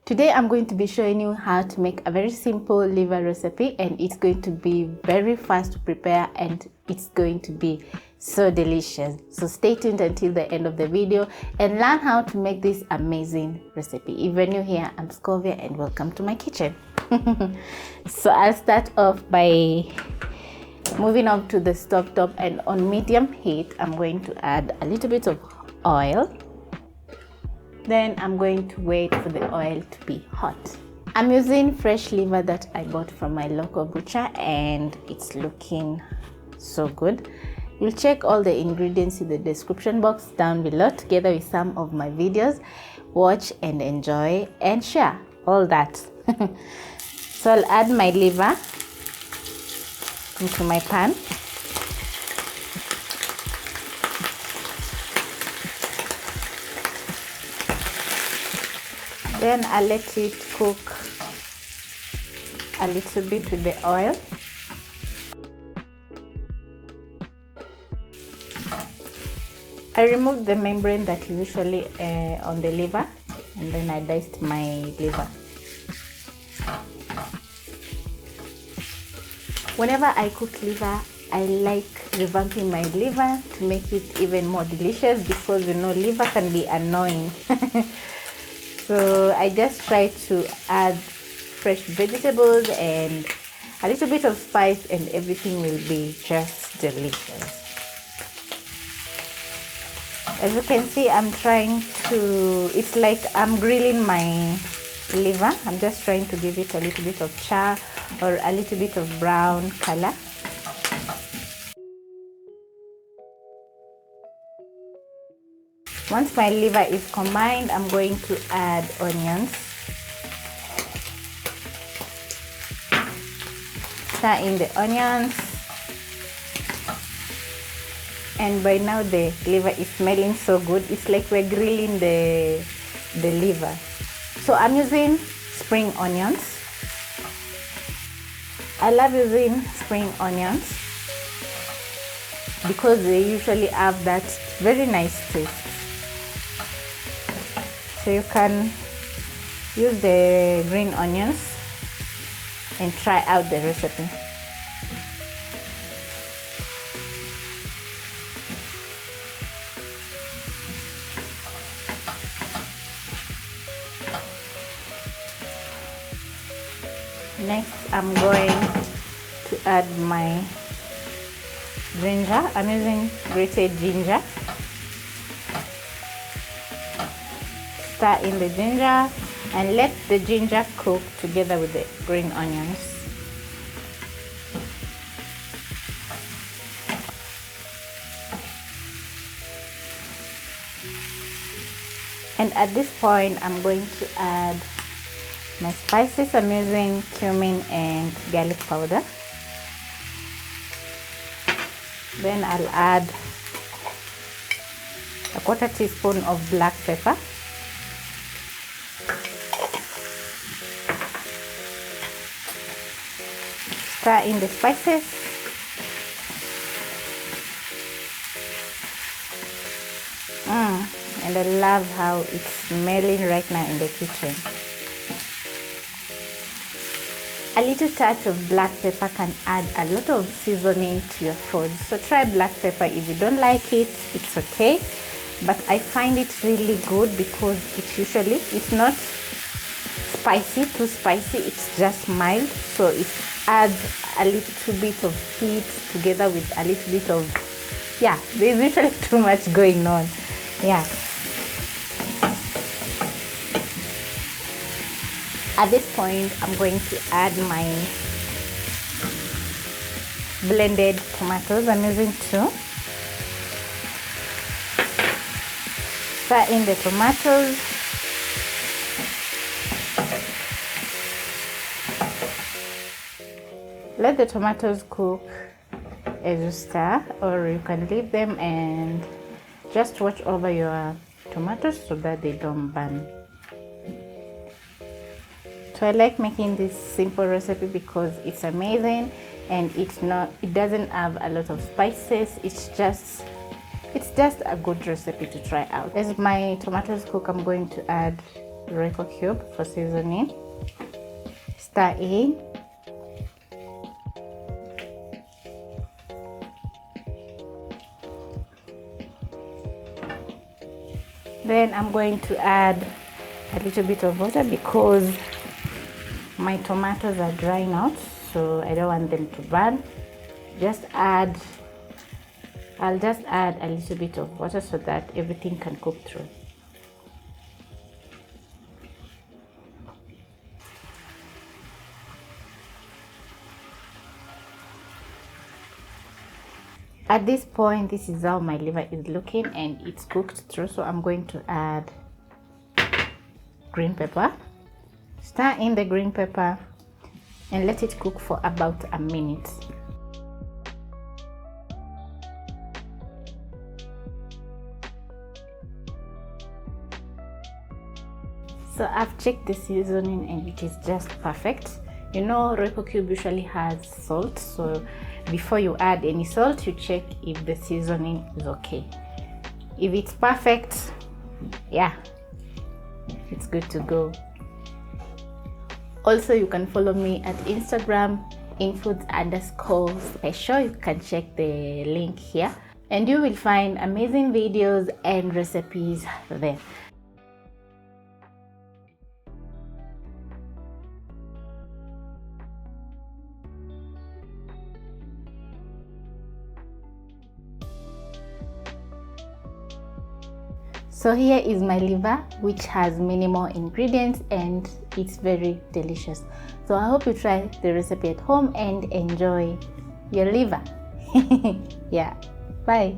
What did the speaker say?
Today I'm going to be showing you how to make a very simple liver recipe, and it's going to be very fast to prepare and it's going to be so delicious. So stay tuned until the end of the video and learn how to make this amazing recipe. If you're new here, I'm Scovia and welcome to my kitchen. So I'll start off by moving on to the stovetop, and on medium heat I'm going to add a little bit of oil. Then I'm going to wait for the oil to be hot. I'm using fresh liver that I bought from my local butcher and it's looking so good. You'll check all the ingredients in the description box down below together with some of my videos. Watch and enjoy and share all that. So I'll add my liver into my pan. Then I'll let it cook a little bit with the oil. I removed the membrane that is usually on the liver, and then I diced my liver. Whenever I cook liver, I like revamping my liver to make it even more delicious, because you know liver can be annoying. So I just try to add fresh vegetables and a little bit of spice, and everything will be just delicious. As you can see, I'm trying to, it's like I'm grilling my liver. I'm just trying to give it a little bit of char or a little bit of brown color. Once my liver is combined, I'm going to add onions. Stir in the onions. And by now the liver is smelling so good. It's like we're grilling the liver. So I'm using spring onions. I love using spring onions because they usually have that very nice taste. So you can use the green onions and try out the recipe. Next, I'm going to add my ginger. I'm using grated ginger. Stir in the ginger and let the ginger cook together with the green onions. And at this point, I'm going to add my spices. I'm using cumin and garlic powder. Then I'll add a quarter teaspoon of black pepper. Stir in the spices. And I love how it's smelling right now in the kitchen. A little touch of black pepper can add a lot of seasoning to your food. So try black pepper. If you don't like it, it's okay. But I find it really good because it's not spicy, too spicy. It's just mild. So it adds a little bit of heat together with a little bit of, yeah, there's usually too much going on. Yeah. At this point, I'm going to add my blended tomatoes. I'm using 2. Stir in the tomatoes. Let the tomatoes cook as you stir, or you can leave them and just watch over your tomatoes so that they don't burn. So I like making this simple recipe because it's amazing and it doesn't have a lot of spices. It's just a good recipe to try out. As my tomatoes cook, I'm going to add Royco cube for seasoning. Stir in. Then I'm going to add a little bit of water because my tomatoes are drying out, so I don't want them to burn. I'll just add a little bit of water so that everything can cook through. At this point, this is how my liver is looking and it's cooked through, so I'm going to add green pepper. Stir in the green pepper and let it cook for about a minute. So I've checked the seasoning and it is just perfect. You know, Royco cube usually has salt, so before you add any salt, you check if the seasoning is okay. If it's perfect, yeah, it's good to go. Also, you can follow me at Instagram, infoods_special. You can check the link here and you will find amazing videos and recipes there. So here is my liver, which has minimal ingredients and it's very delicious. So I hope you try the recipe at home and enjoy your liver. Yeah, bye.